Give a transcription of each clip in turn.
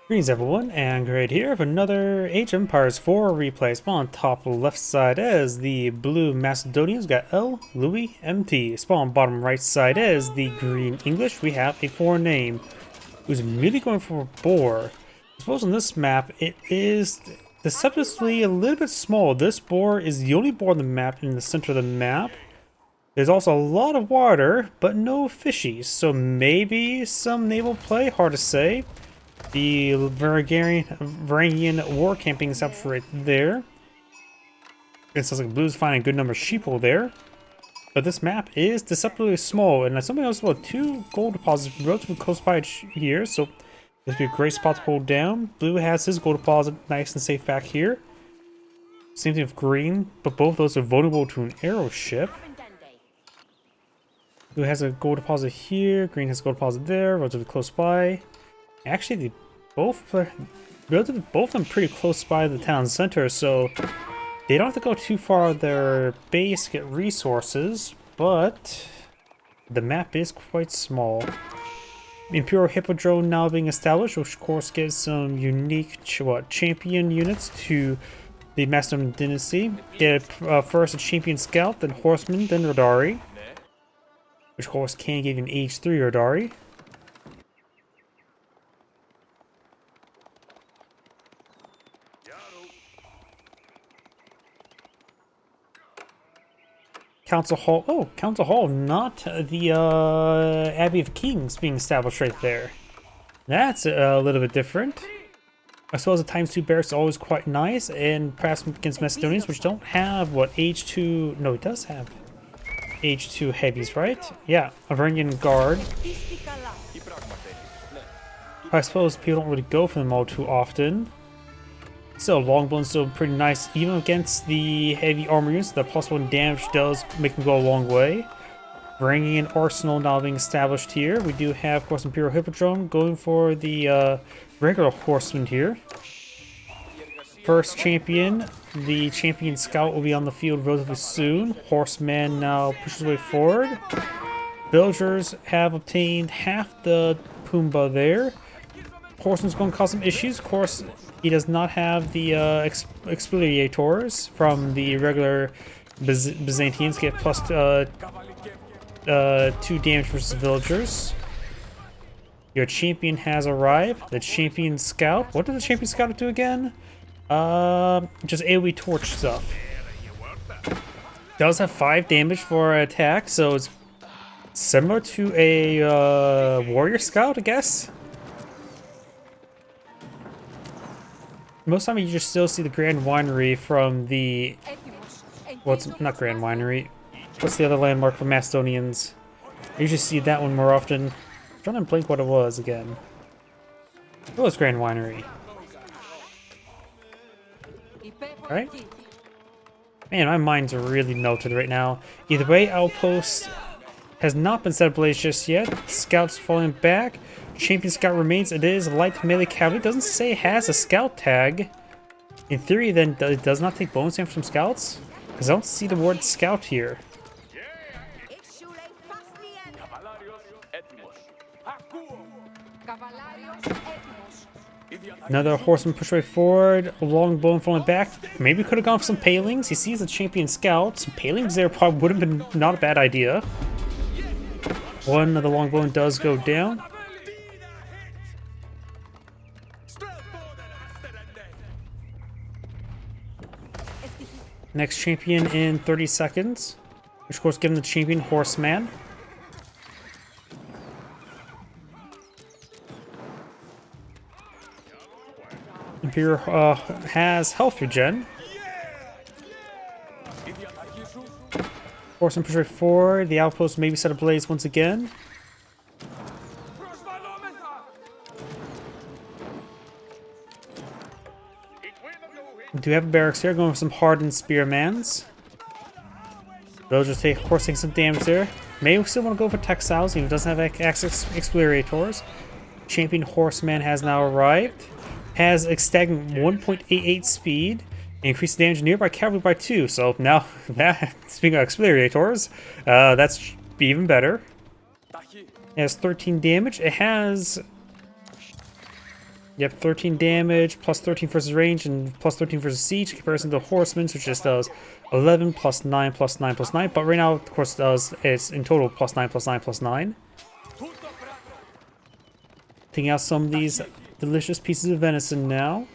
Greetings everyone, and Angrade here with another Age of Empires 4 replay. Spawn on top left side is the blue Macedonians, got El.loueMT. Spawn on bottom right side is the green English. We have a foreign name who's immediately going for a boar. I suppose on this map it is deceptively a little bit small. This boar is the only boar on the map in the center of the map. There's also a lot of water, but no fishies, so maybe some naval play, hard to say. The Varangian war camping is up right there. It sounds like Blue's finding a good number of sheeple there. But this map is deceptively small, and something else about 2 gold deposits relatively close by here, so this would be a great spot to hold down. Blue has his gold deposit nice and safe back here. Same thing with green, but both those are vulnerable to an arrow ship. Blue has a gold deposit here, green has a gold deposit there, relatively close by. Actually, they both of them pretty close by the town center, so they don't have to go too far out of their base to get resources, but the map is quite small. Imperial Hippodrome now being established, which of course gives some unique champion units to the Macedonian Dynasty. Get first a champion scout, then horseman, then Radari, which of course can give you an Age 3 Radari. Council Hall. Oh, Council Hall, not the Abbey of Kings being established right there. That's a little bit different. I suppose the ×2 barracks is always quite nice, and perhaps against Macedonians, which don't have what Age 2. No, it does have Age 2 heavies, right? Yeah, Avernian Guard. I suppose people don't really go for them all too often. Still, Longbow's still pretty nice, even against the heavy armor units. The +1 damage does make them go a long way. Bringing an arsenal now being established here. We do have, of course, Imperial Hippodrome going for the regular horsemen here. First champion, the champion scout, will be on the field relatively soon. Horseman now pushes way forward. Villagers have obtained half the Pumbaa there. Horseman's going to cause some issues. Of course, he does not have the exfoliators from the regular Byzantines. Get plus 2 damage versus villagers. Your champion has arrived. The champion scout. What did the champion scout do again? Just AoE torch stuff. Does have 5 damage for an attack, so it's similar to a warrior scout, I guess. Most of the time you just still see the Grand Winery from the... Well, it's not Grand Winery. What's the other landmark for Macedonians? I usually see that one more often. I'm trying to blink what it was again. It was Grand Winery. Right? Man, my mind's really melted right now. Either way, Outpost has not been set ablaze just yet. Scouts falling back. Champion Scout remains. It is light melee cavalry. It doesn't say it has a scout tag. In theory, then, it does not take bonus damage from scouts? Because I don't see the word scout here. Another horseman push way forward. A longbone falling back. Maybe could have gone for some palings. He sees a champion scout. Some palings there probably would have been not a bad idea. One of the longbone does go down. Next champion in 30 seconds. Which of course gives the champion horseman. Imperial has health regen. Horseman push right forward. The outpost may be set ablaze once again. We do have a barracks here going for some hardened spearmans. Villagers take, of course, taking some damage there. May still want to go for textiles, even if it doesn't have access explorators. Champion horseman has now arrived. Has a stagnant 1.88 speed. Increased damage nearby cavalry by 2. So now, speaking of explorators, that's even better. It has 13 damage. It has Yep, 13 damage, plus 13 versus range, and plus 13 versus siege, in comparison to Horseman's, which just does 11 plus 9 plus 9 plus 9. But right now, of course, it's in total plus 9 plus 9 plus 9. Taking out some of these delicious pieces of venison now.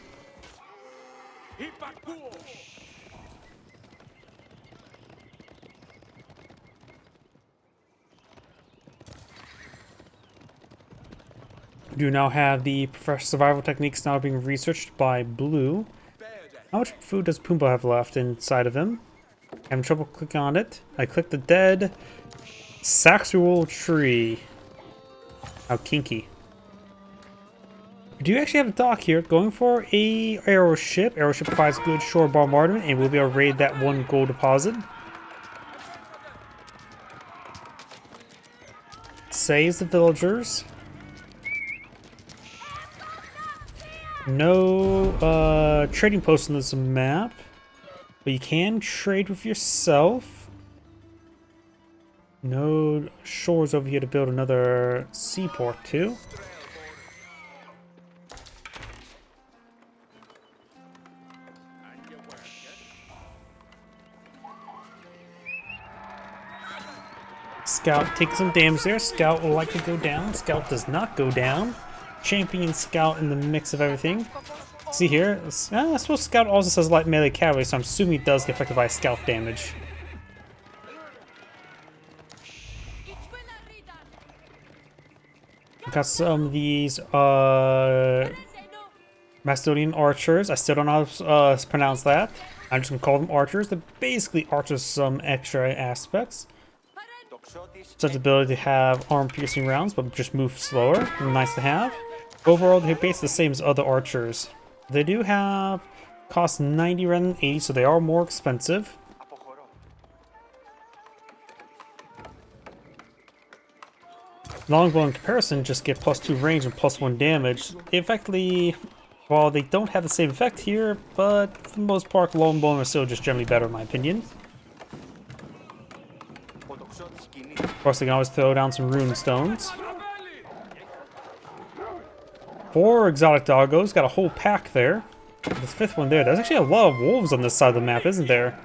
We do now have the fresh survival techniques now being researched by Blue. How much food does Pumbaa have left inside of him? I'm having trouble clicking on it. I clicked the dead Saxual tree. How kinky. We do actually have a dock here going for a aeroship. Aeroship provides good shore bombardment and we'll be able to raid that one gold deposit. Saves the villagers. No trading posts on this map, but you can trade with yourself. No shores over here to build another seaport too. Scout taking some damage there. Scout will likely go down. Scout does not go down. Champion Scout in the mix of everything. See here, I suppose Scout also says light melee cavalry, so I'm assuming he does get affected by Scout damage. Got some of these Macedonian archers. I still don't know how to pronounce that. I'm just gonna call them archers. They're basically archers with some extra aspects. Such ability to have arm-piercing rounds, but just move slower. Nice to have. Overall, they're basically the same as other archers. They do have cost 90 rather than 80, so they are more expensive. Longbow in comparison just get plus 2 range and plus 1 damage. They effectively, well, they don't have the same effect here, but for the most part, longbow are still just generally better in my opinion. Of course, they can always throw down some rune stones. 4 exotic doggos, got a whole pack there. The 5th one there. There's actually a lot of wolves on this side of the map, isn't there?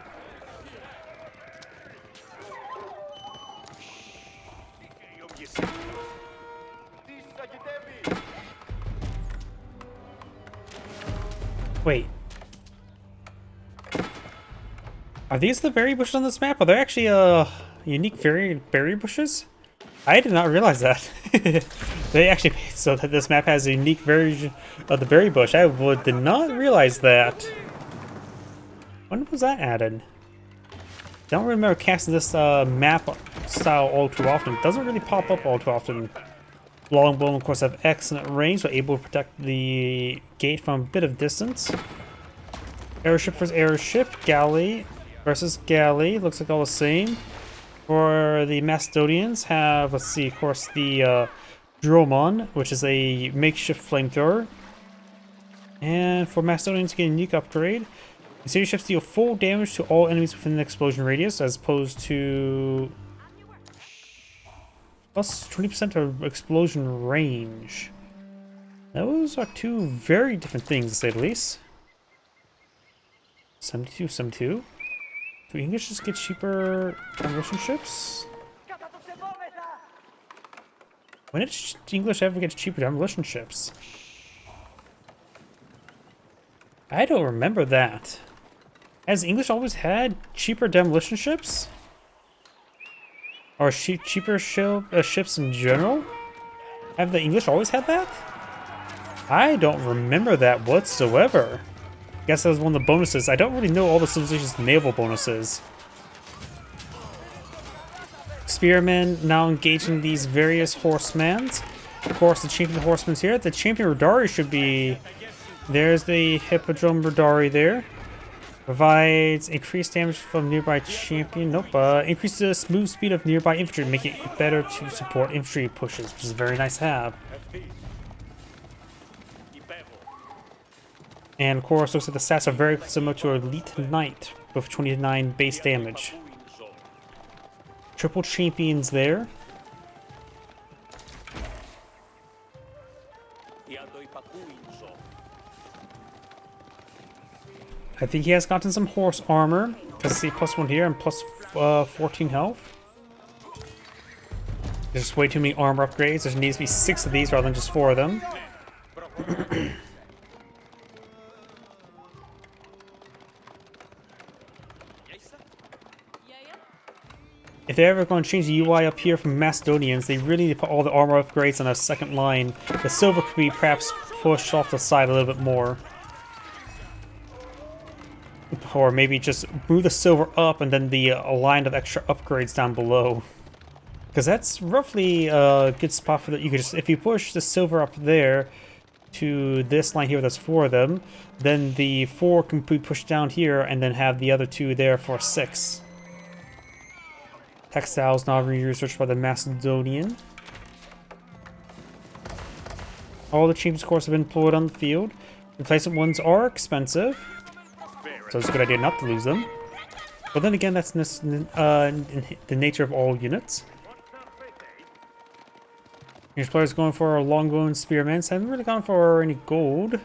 Wait. Are these the berry bushes on this map? Are there actually unique berry bushes? I did not realize that. They actually made so that this map has a unique version of the berry bush. I did not realize that. When was that added? Don't remember casting this map style all too often. It doesn't really pop up all too often. Longbow, of course, have excellent range, so able to protect the gate from a bit of distance. Airship versus airship. Galley versus galley. Looks like all the same. For the Macedonians, have, let's see, of course, the Dromon, which is a makeshift flamethrower. And for Macedonians, get a unique upgrade. The series ships deal full damage to all enemies within the explosion radius, as opposed to plus 20% of explosion range. Those are two very different things, to say the least. 72, 72. Do English just get cheaper demolition ships? When did English ever get cheaper demolition ships? I don't remember that. Has English always had cheaper demolition ships? Or cheaper ships in general? Have the English always had that? I don't remember that whatsoever. Guess that was one of the bonuses. I don't really know all the civilization's naval bonuses. Spearmen now engaging these various horsemen. Of course, the champion horsemen's here. The champion Radari should be... There's the Hippodrome Radari there. Provides increased damage from nearby champion. Nope. Increases the smooth speed of nearby infantry, making it better to support infantry pushes, which is very nice to have. And of course, looks like the stats are very similar to Elite Knight with 29 base damage. Triple champions there. I think he has gotten some horse armor, because I see +1 here and plus 14 health. There's just way too many armor upgrades. There needs to be 6 of these rather than just 4 of them. If they're ever going to change the UI up here from Macedonians, they really need to put all the armor upgrades on a second line. The silver could be perhaps pushed off the side a little bit more. Or maybe just move the silver up and then the line of extra upgrades down below. Because that's roughly a good spot for that. You could just, if you push the silver up there to this line here, that's 4 of them, then the 4 can be pushed down here and then have the other 2 there for 6. Textiles now being researched by the Macedonian. All the champions cores have been deployed on the field. Replacement ones are expensive, so it's a good idea not to lose them. But then again, that's in the nature of all units. These players going for longbow and spearmen. So I haven't really gone for any gold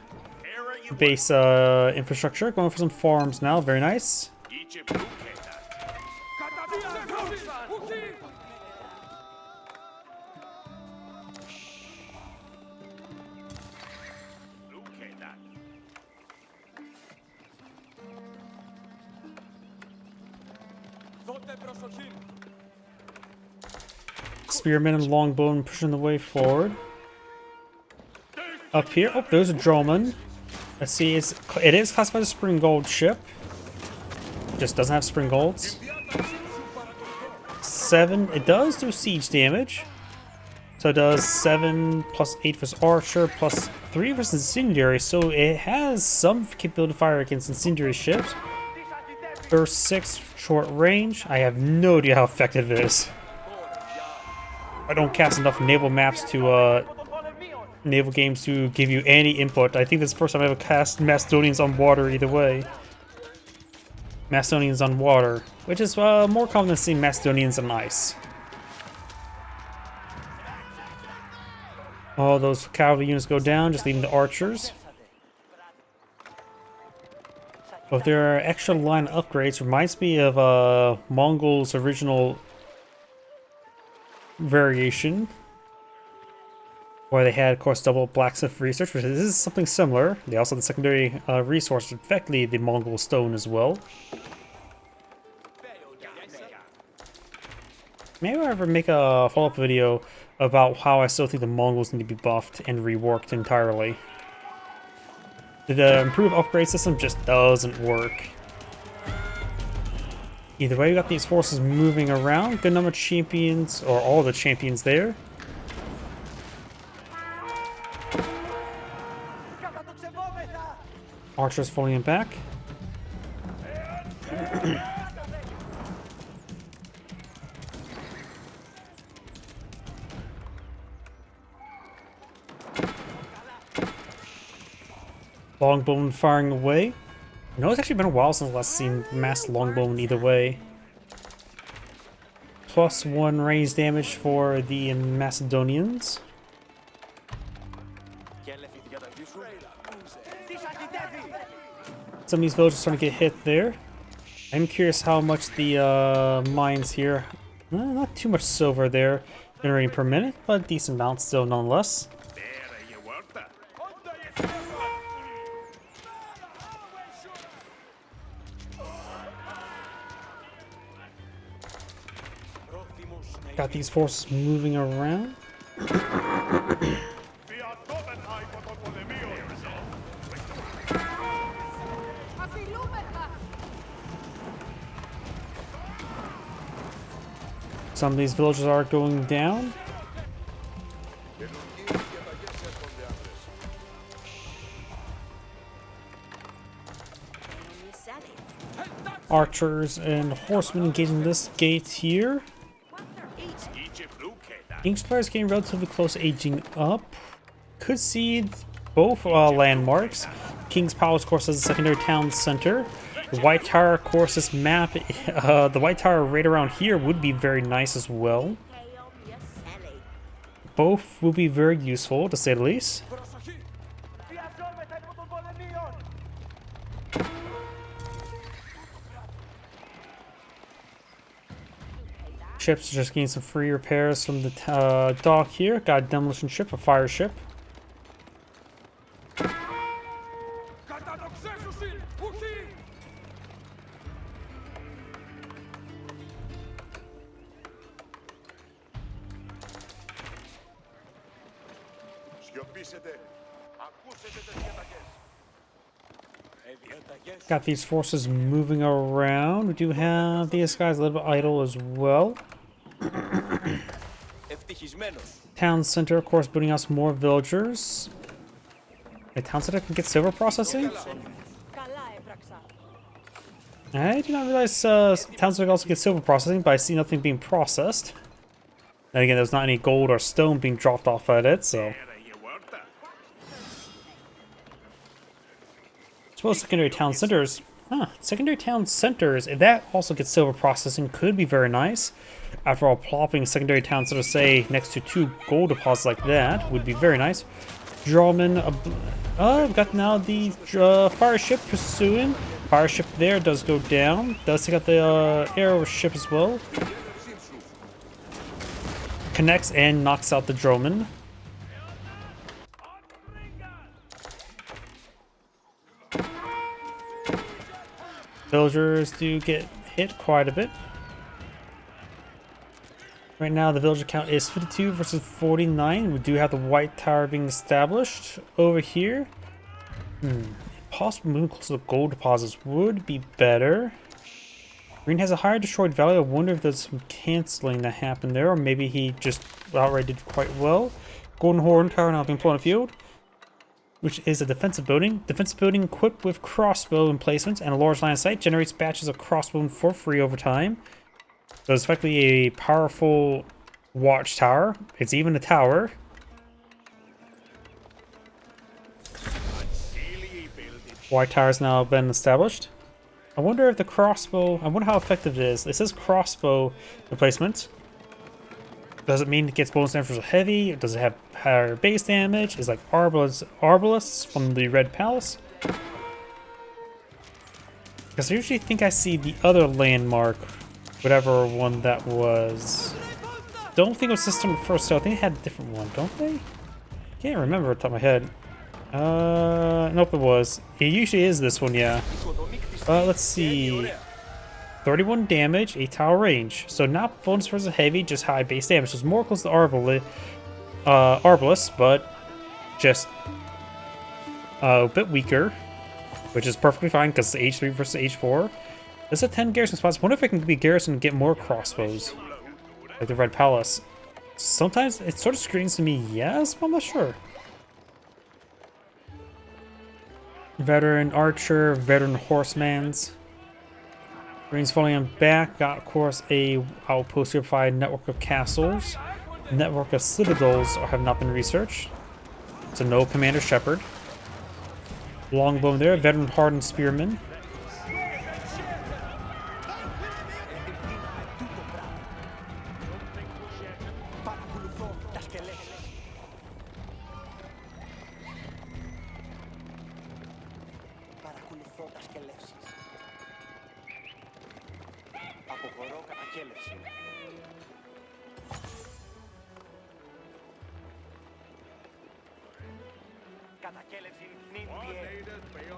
base infrastructure. Going for some farms now. Very nice. Spearmen and longbone pushing the way forward. Up here, oh, there's a drillman. Let's see, it is classified as a spring gold ship. Just doesn't have spring golds. 7, it does do siege damage. So it does 7 plus 8 versus archer plus 3 versus incendiary. So it has some capability to fire against incendiary ships. Burst 6 short range. I have no idea how effective it is. I don't cast enough naval maps to naval games to give you any input. I think this is the first time I ever cast Macedonians on water either way. Macedonians on water, which is more common than seeing Macedonians on ice. All those cavalry units go down, just leaving the archers. But if there are extra line upgrades, reminds me of Mongol's original variation, where they had, of course, double blacksmith research, which is something similar. They also had the secondary resource, effectively the Mongol stone as well. Maybe I'll ever make a follow-up video about how I still think the Mongols need to be buffed and reworked entirely. The improved upgrade system just doesn't work. Either way, we got these forces moving around. Good number of champions, or all the champions there. Archers falling back. Longbone firing away. I know it's actually been a while since I've last seen massed longbone either way. +1 range damage for the Macedonians. Some of these villagers are starting to get hit there. I'm curious how much the mines here, not too much silver there, generating per minute, but a decent amount still nonetheless. Got these forces moving around. Some of these villages are going down. Archers and horsemen engaging this gate here. English players getting relatively close, aging up. Could see both landmarks. King's Palace, of course, as a secondary town center. The White Tower, of course, this map, the White Tower right around here would be very nice as well. Both will be very useful, to say the least. Ships are just getting some free repairs from the dock here. Got a demolition ship, a fire ship. Got these forces moving around. We do have these guys a little bit idle as well. Town center, of course, booting out some more villagers. The town center can get silver processing? I did not realize town center can also get silver processing, but I see nothing being processed. And again, there's not any gold or stone being dropped off at it, so. Suppose secondary town centers. Secondary town centers, if that also gets silver processing, could be very nice. After all, plopping secondary town centers, say, next to 2 gold deposits like that would be very nice. Drawman, we've got now the fire ship pursuing. Fire ship there does go down. Does take out the arrow ship as well. Connects and knocks out the Droman. Villagers do get hit quite a bit. Right now the villager count is 52 versus 49. We do have the white tower being established over here. Possible moving closer to the gold deposits would be better. Green has a higher destroyed value. I wonder if there's some canceling that happened there, or maybe he just outright did quite well. Golden Horn Tower now being put on the field, which is a defensive building. Defensive building equipped with crossbow emplacements and a large line of sight generates batches of crossbow for free over time. So it's effectively a powerful watchtower. It's even a tower. White tower has now been established. I wonder if the crossbow, I wonder how effective it is. It says crossbow replacement. Does it mean it gets bonus damage for heavy? Does it have higher base damage? Is like Arbalists from the Red Palace? Because I usually think I see the other landmark, whatever one that was. Don't think it was System first, so I think it had a different one, don't they? Can't remember off the top of my head. Nope, it was. It usually is this one, yeah. Let's see. 31 damage, 8 tower range. So not bonus versus heavy, just high base damage. So it's more close to Arbalist, but just a bit weaker, which is perfectly fine because it's H3 versus H4. There's a 10 garrison spots. I wonder if I can be garrison and get more crossbows, like the Red Palace. Sometimes it sort of screams to me, yes, but I'm not sure. Veteran archer, veteran horsemans. Green's falling on back. Got, of course, a outpost certified network of castles. Network of citadels have not been researched. So no Commander Shepherd. Longbow there, veteran hardened spearman.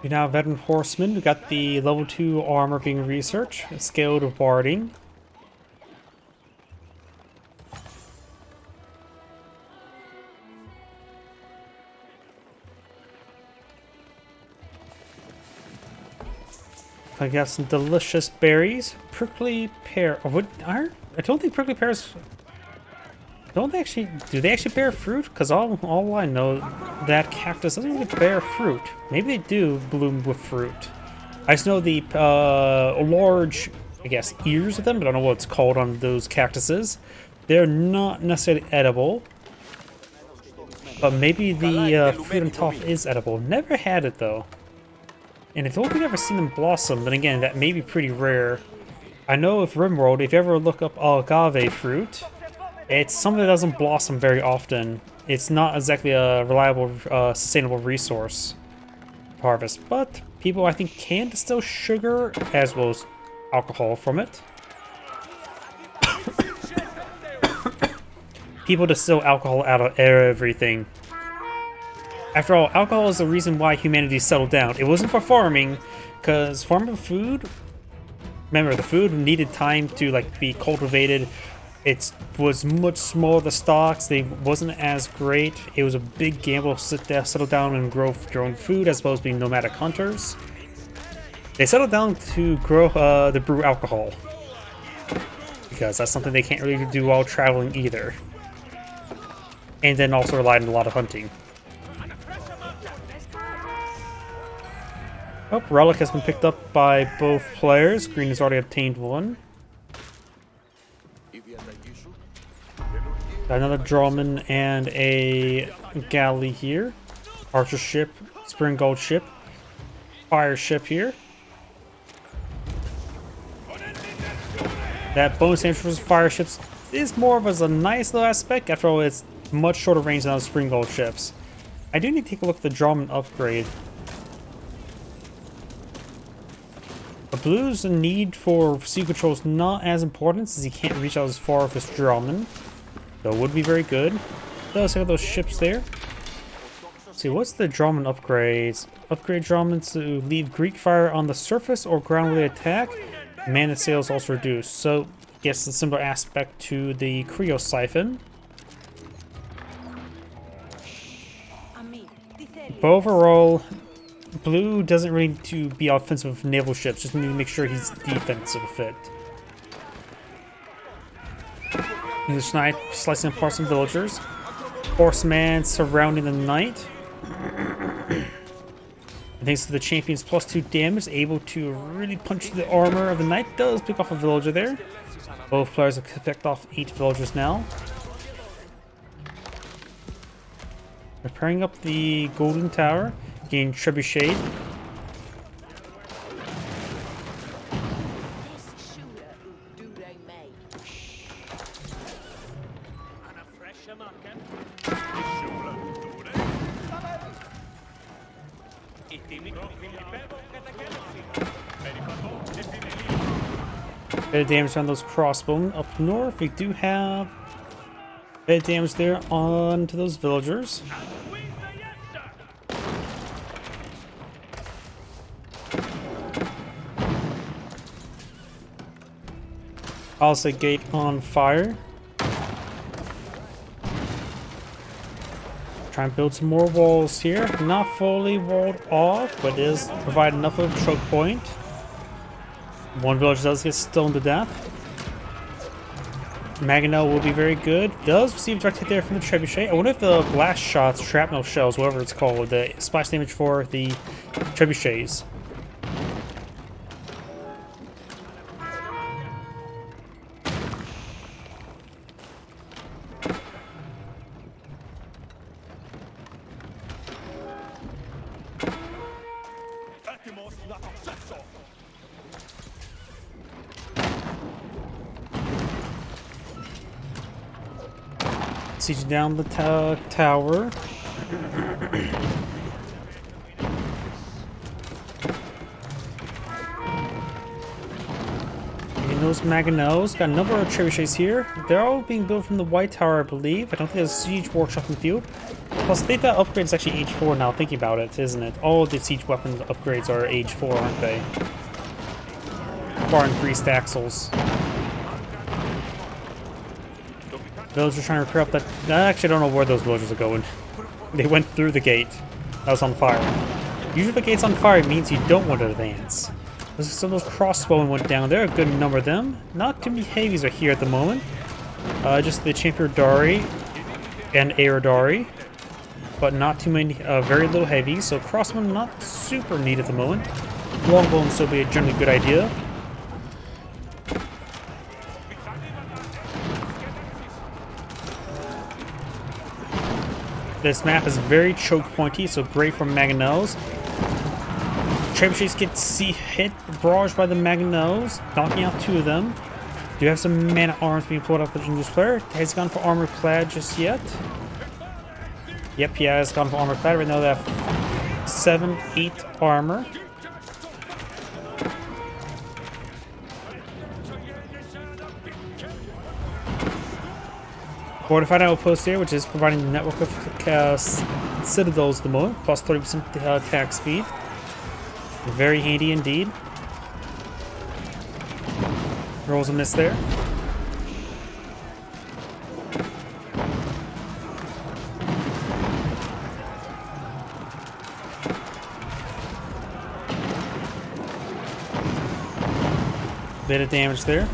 We now have veteran horsemen. We got the level 2 armor being researched. Scaled barding. I got some delicious berries. Prickly pear. Oh, what? I don't think prickly pears. Don't they actually? Do they actually bear fruit? Because all I know, that cactus doesn't really bear fruit. Maybe they do bloom with fruit. I just know the large, I guess, ears of them. But I don't know what it's called on those cactuses. They're not necessarily edible. But maybe the fruit on top is edible. Never had it though. And I don't think I've ever seen them blossom. Then again, that may be pretty rare. I know if RimWorld, if you ever look up agave fruit, it's something that doesn't blossom very often. It's not exactly a reliable, sustainable resource. harvest, but people I think can distill sugar as well as alcohol from it. People distill alcohol out of everything. After all, alcohol is the reason why humanity settled down. It wasn't for farming, because farming food, remember, the food needed time to like be cultivated. It was much smaller, the stocks, they wasn't as great. It was a big gamble to settle down and grow your own food as opposed to being nomadic hunters. They settled down to brew alcohol, because that's something they can't really do while traveling either. And then also relied on a lot of hunting. Oh, relic has been picked up by both players. Green has already obtained one. Another drawman and a galley here. Archer ship, spring gold ship, fire ship here. That bonus damage for fire ships is more of a nice little aspect. After all, it's much shorter range than those spring gold ships. I do need to take a look at the drawman upgrade. The blue's need for sea control is not as important since he can't reach out as far with his drawman. So it would be very good. Let's look at those ships there. Let's see, what's the drawman upgrades? Upgrade drawman to leave Greek fire on the surface or ground when they attack. Mana sails also reduced. So, I guess a similar aspect to the Creo Siphon. But overall, blue doesn't really need to be offensive with naval ships. Just need to make sure he's defensive with it. English Knight slicing apart some villagers. Horseman surrounding the knight. Thanks to the champion's +2 damage, able to really punch through the armor of the knight. Does pick off a villager there. Both players have picked off 8 villagers now. Repairing up the golden tower. Gain trebuchet. Bit of damage on those crossbowmen up north. We do have bit of damage there onto those villagers. Also gate on fire. Try and build some more walls here. Not fully walled off, but is provide enough of a choke point. One villager does get stoned to death. Maginot will be very good. Does receive direct hit there from the trebuchet. I wonder if the blast shots, shrapnel shells, whatever it's called, the splash damage for the trebuchets. Siege down the tower. And those Maganots. Got a number of trebuchets here. They're all being built from the White Tower, I believe. I don't think there's a siege workshop in the field. Plus, I think that upgrade is actually age 4 now, thinking about it, isn't it? All of the siege weapon upgrades are age 4, aren't they? Bar increased axles. Villagers are trying to repair up that. I actually don't know where those villagers are going. They went through the gate. That was on fire. Usually if the gate's on fire, it means you don't want to advance. Some of those crossbowmen went down there, a good number of them. Not too many heavies are here at the moment. Just the Champion Dari and Aerodari. But not too many, very little heavies. So crossbowmen not super neat at the moment. Longbow still be a generally good idea. This map is very choke pointy, so great for Maganots. Trebuchets get hit, barraged by the Maganots, knocking out 2 of them. Do have some man-at-arms being pulled up with the English player. Has he gone for armor clad just yet? Yep, yeah, has gone for armor clad. Right now that 7, 8 armor. Fortified outpost here, which is providing the network of citadels at the moment, plus 30% attack speed. Very handy indeed. Rolls a miss there. Bit of damage there.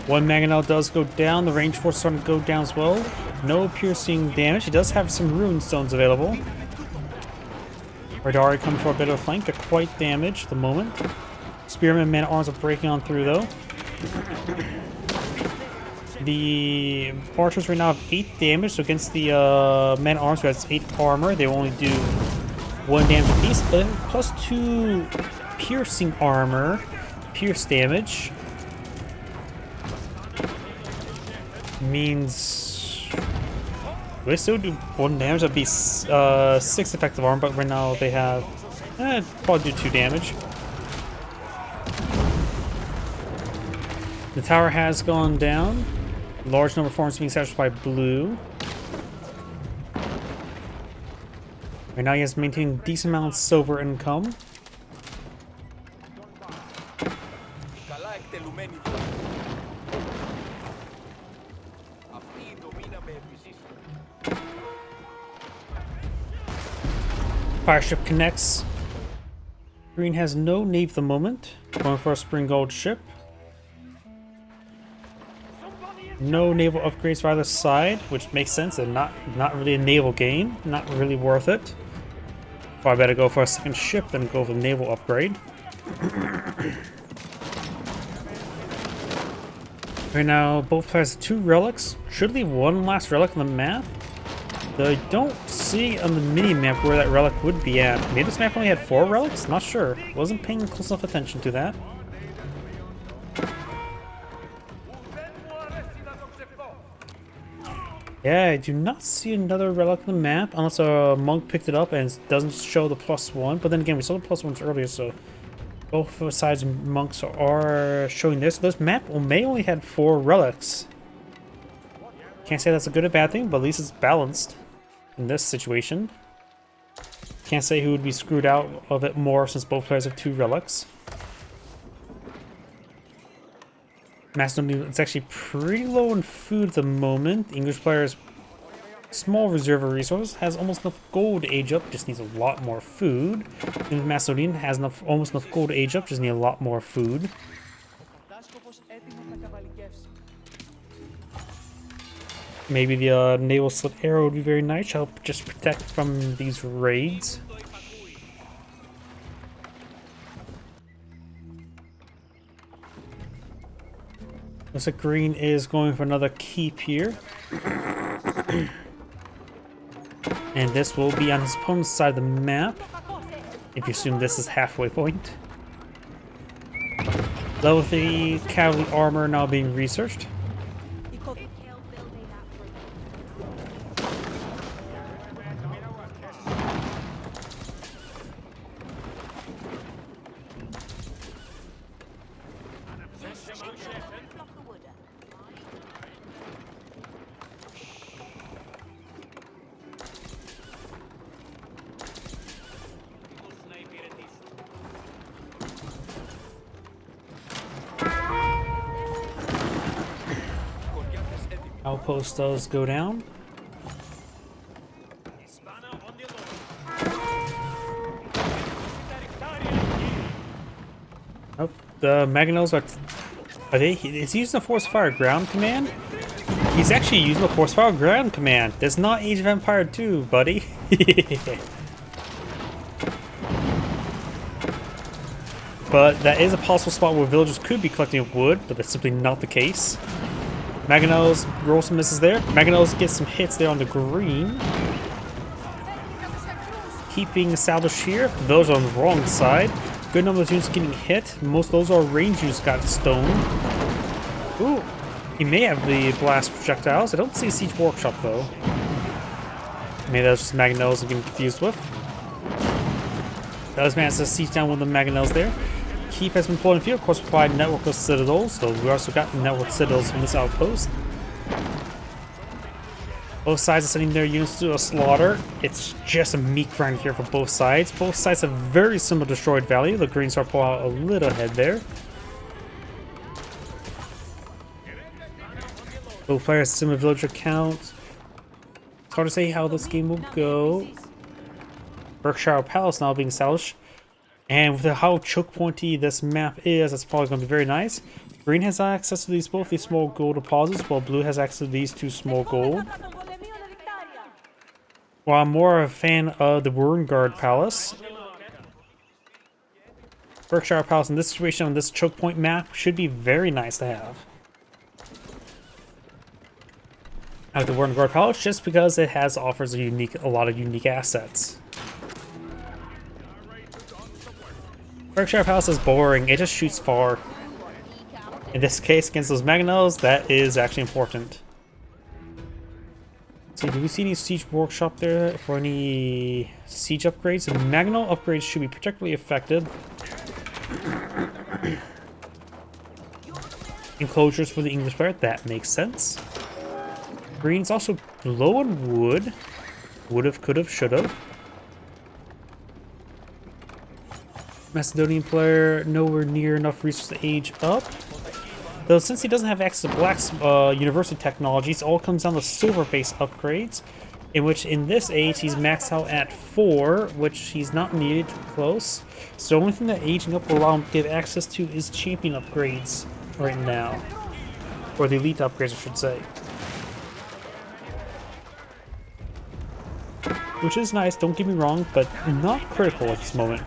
One Mangonel does go down. The range force is starting to go down as well. No piercing damage. He does have some rune stones available. Radari coming for a bit of a flank, but quite damaged at the moment. Spearman man arms are breaking on through though. The archers right now have 8 damage, so against the man arms who has 8 armor, they will only do 1 damage apiece, but plus 2 piercing armor, pierce damage. Means they still do 1 damage. That'd be 6 effective armor, but right now they have probably do 2 damage. The tower has gone down. Large number of farms being established by blue. Right now he has maintained a decent amount of silver income. Fire ship connects. Green has no nave at the moment. Going for a spring gold ship. No naval upgrades for either side, which makes sense. They're not really a naval game. Not really worth it. Probably better go for a second ship than go for a naval upgrade. Right now, both players have 2 relics. Should leave 1 last relic on the map. Though I don't see on the mini-map where that relic would be at. Maybe this map only had 4 relics? Not sure. Wasn't paying close enough attention to that. Yeah, I do not see another relic on the map unless a monk picked it up and it doesn't show the +1. But then again, we saw the +1s earlier, so both sides monks are showing this. This map may only had 4 relics. Can't say that's a good or bad thing, but at least it's balanced in this situation. Can't say who would be screwed out of it more since both players have 2 relics. Macedonian, it's actually pretty low in food at the moment. The English player's small reserve of resources has almost enough gold to age up, just needs a lot more food. And the Macedonian has almost enough gold to age up, just need a lot more food. Maybe the naval slit arrow would be very nice, help just protect from these raids. Looks like green is going for another keep here. And this will be on his opponent's side of the map, if you assume this is halfway point. Level 3 cavalry armor now being researched. Outpost does go down. Oh, the Mangonels are they? Is he using the Force Fire Ground Command? He's actually using the Force Fire Ground Command. That's not Age of Empire 2, buddy. But that is a possible spot where villagers could be collecting wood, but that's simply not the case. Mangonels roll some misses there. Mangonels get some hits there on the green. Keeping established here. Those are on the wrong side. Good number of units getting hit. Most of those are range units got stoned. Ooh, He may have the blast projectiles. I don't see a siege workshop though. Maybe that's just mangonels I'm getting confused with. Those man says siege down with the mangonels there. Keep has been pulled in field, of course, provide network of citadels. So we also got network citadels from this outpost. Both sides are sending their units to a slaughter. It's just a meat grind here for both sides. Both sides have very similar destroyed value. The Greens are pulling out a little ahead there. Both players have similar villager count. It's hard to say how this game will go. Berkshire Palace now being established. And with how choke pointy this map is, that's probably going to be very nice. Green has access to both these small gold deposits, while blue has access to these 2 small gold. While I'm more a fan of the Warrenguard Palace, Berkshire Palace in this situation on this choke point map should be very nice to have. I like the Warrenguard Palace just because it offers a lot of unique assets. Berkshire Palace is boring, it just shoots far. In this case, against those mangonels, that is actually important. So, do we see any siege workshop there for any siege upgrades? The mangonel upgrades should be particularly effective. Enclosures for the English player, that makes sense. Green's also low on wood. Would've, could've, should've. Macedonian player, nowhere near enough resources to age up. Though since he doesn't have access to Black's university technologies, it all comes down to silver-based upgrades, in which in this age he's maxed out at 4, which he's not needed too close. So the only thing that aging up will allow him to get access to is champion upgrades right now. Or the elite upgrades, I should say. Which is nice, don't get me wrong, but not critical at this moment.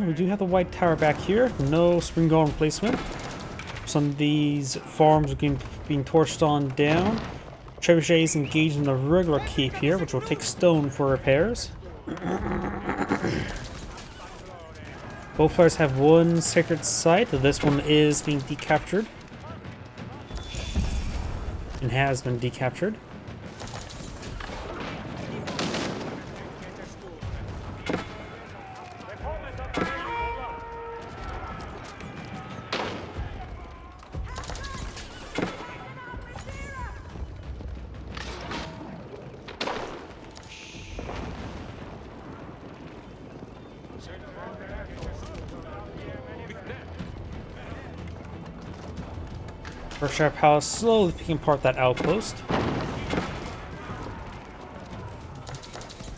We do have the white tower back here. No spring guard replacement. Some of these farms are being torched on down. Trebuchet is engaged in the regular keep here, which will take stone for repairs. Both players have one sacred site. This one is being decaptured. And has been decaptured. Berkshire Palace slowly picking apart that outpost.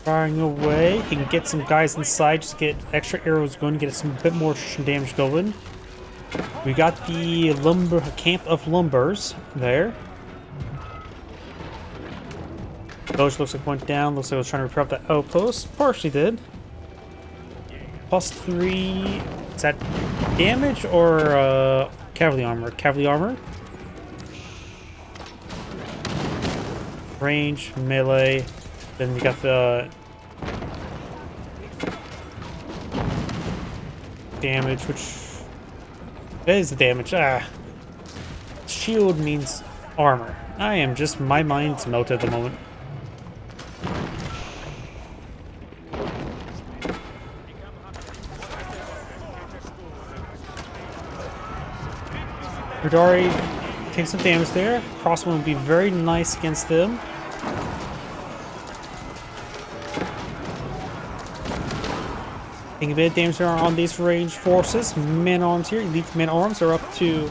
Firing away. He can get some guys inside, just get extra arrows going to get some bit more damage going. We got the camp of lumbers there. Village looks like went down. Looks like it was trying to repair up that outpost. Partially did. +3. Is that damage or cavalry armor? Cavalry armor. Range, melee, then we got the damage, which that is the damage. Shield means armor. My mind's melted at the moment. Radari takes some damage there. Crossbow would be very nice against them. Taking a bit of damage there on these ranged forces. Man-arms here, elite man-arms are up to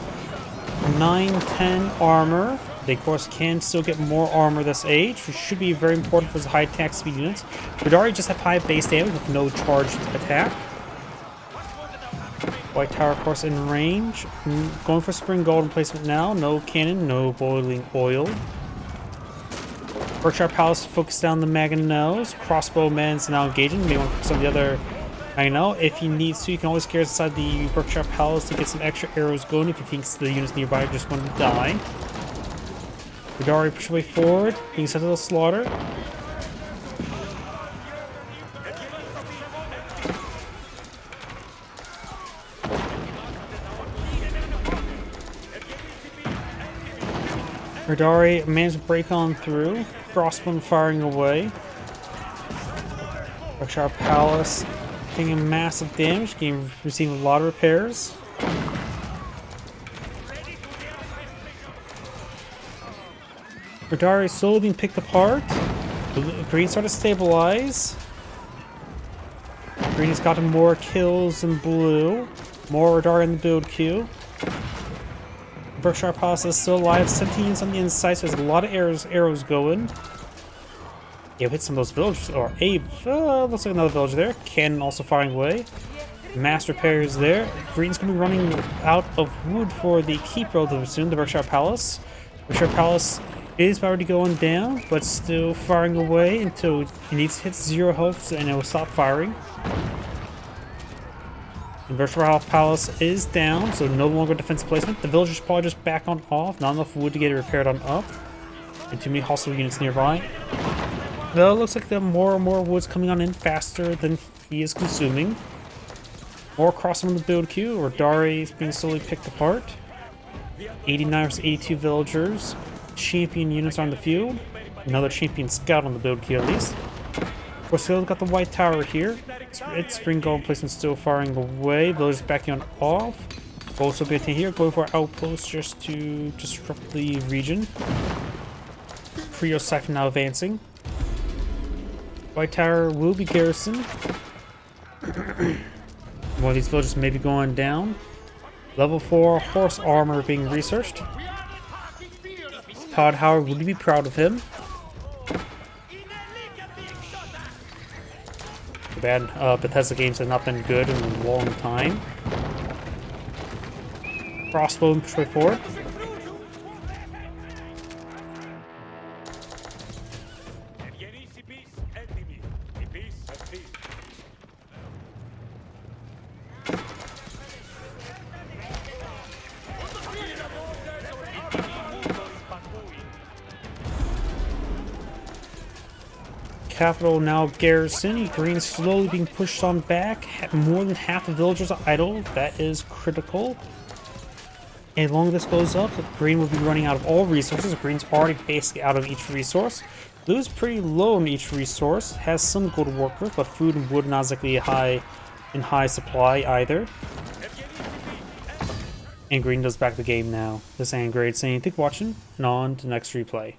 9-10 armor. They of course can still get more armor this age, which should be very important for the high attack speed units. Radari just have high base damage with no charged attack. White tower, of course, in range. Going for spring golden placement now. No cannon, no boiling oil. Berkshire Palace focused down the Mangonels. Crossbowman's now engaging. You may want to focus on the other Mangonel. If he needs to, you can always carry inside the Berkshire Palace to get some extra arrows going if he thinks the units nearby are just going to die. Radari push way forward, being sent to the slaughter. Radari managed to break on through. Crossbone firing away. Berkshire Palace taking massive damage, receiving a lot of repairs. Radari is slowly being picked apart. Green started to stabilize. Green has gotten more kills than blue. More Radari in the build queue. Berkshire Palace is still alive. 17 units on the inside, so there's a lot of arrows going. Yeah, hit some of those villagers. Or looks like another villager there. Cannon also firing away. Mass repairs there. Green's going to be running out of wood for the keep relatively soon, the Berkshire Palace. Berkshire Palace is already going down, but still firing away until it needs to hit 0 health and it will stop firing. The Berkshire Palace is down, so no longer defense placement. The villagers probably just back on off. Not enough wood to get it repaired on up. And too many hostile units nearby. Though it looks like there are more and more woods coming on in faster than he is consuming. More crossing on the build queue. Radari is being slowly picked apart. 89 versus 82 villagers. Champion units are on the field. Another champion scout on the build queue at least. Of course, we've got the white tower here. Its spring gold placement still firing away. Villagers backing on off. Also be here, going for outposts just to disrupt the region. Trio Siphon now advancing. White tower will be garrisoned. One of these villagers may be going down. Level 4 horse armor being researched. Todd Howard would be proud of him. Too bad Bethesda games have not been good in a long time. Crossbow and push way forward. Capital now garrison. Green slowly being pushed on back. More than half the villagers are idle. That is critical. And long as this goes up, Green will be running out of all resources. Green's already basically out of each resource. Blue is pretty low on each resource. Has some gold to work with, but food and wood not exactly in high supply either. And Green does back the game now. This is Angrade saying thank you for watching, and on to the next replay.